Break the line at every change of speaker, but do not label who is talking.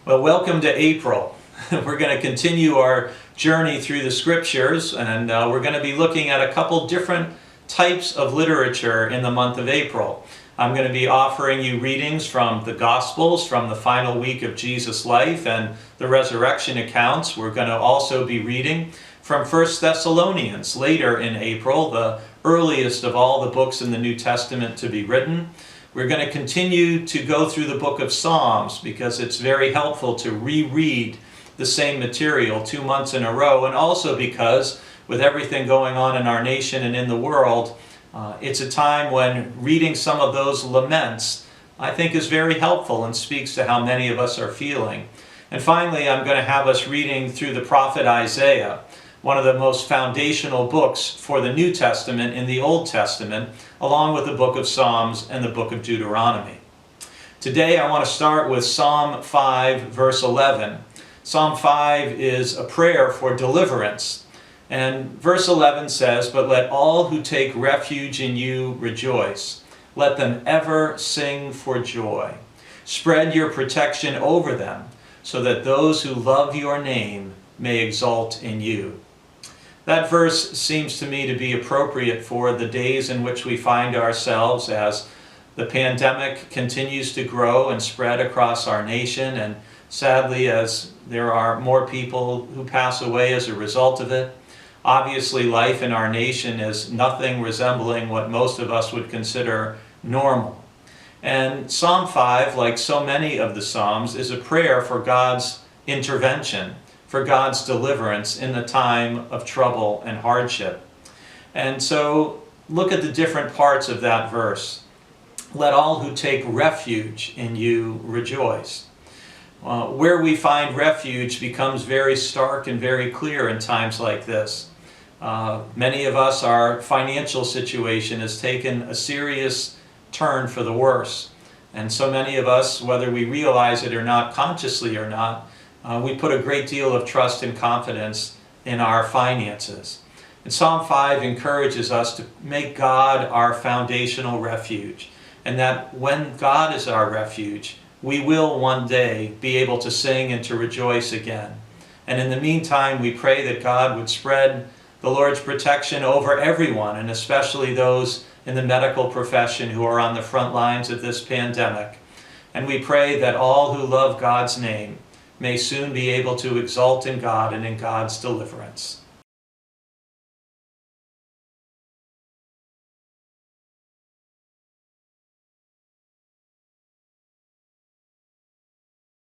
Well, welcome to April. We're going to continue our journey through the scriptures, and we're going to be looking at a couple different types of literature in the month of April. I'm going to be offering you readings from the Gospels, from the final week of Jesus' life and the resurrection accounts. We're going to also be reading from 1 Thessalonians later in April, the earliest of all the books in the New Testament to be written. We're going to continue to go through the book of Psalms because it's very helpful to reread the same material 2 months in a row, and also because with everything going on in our nation and in the world, it's a time when reading some of those laments I think is very helpful and speaks to how many of us are feeling. And finally, I'm going to have us reading through the prophet Isaiah, one of the most foundational books for the New Testament in the Old Testament, along with the book of Psalms and the book of Deuteronomy. Today I want to start with Psalm 5, verse 11. Psalm 5 is a prayer for deliverance. And verse 11 says, "But let all who take refuge in you rejoice. Let them ever sing for joy. Spread your protection over them, so that those who love your name may exult in you." That verse seems to me to be appropriate for the days in which we find ourselves as the pandemic continues to grow and spread across our nation, and sadly as there are more people who pass away as a result of it. Obviously, life in our nation is nothing resembling what most of us would consider normal. And Psalm 5, like so many of the Psalms, is a prayer for God's intervention, for God's deliverance in the time of trouble and hardship. And so look at the different parts of that verse. Let all who take refuge in you rejoice. Where we find refuge becomes very stark and very clear in times like this. Many of us, our financial situation has taken a serious turn for the worse. And so many of us, whether we realize it or not, consciously or not, we put a great deal of trust and confidence in our finances. And Psalm 5 encourages us to make God our foundational refuge, and that when God is our refuge, we will one day be able to sing and to rejoice again. And in the meantime, we pray that God would spread the Lord's protection over everyone, and especially those in the medical profession who are on the front lines of this pandemic. And we pray that all who love God's name may soon be able to exult in God and in God's deliverance.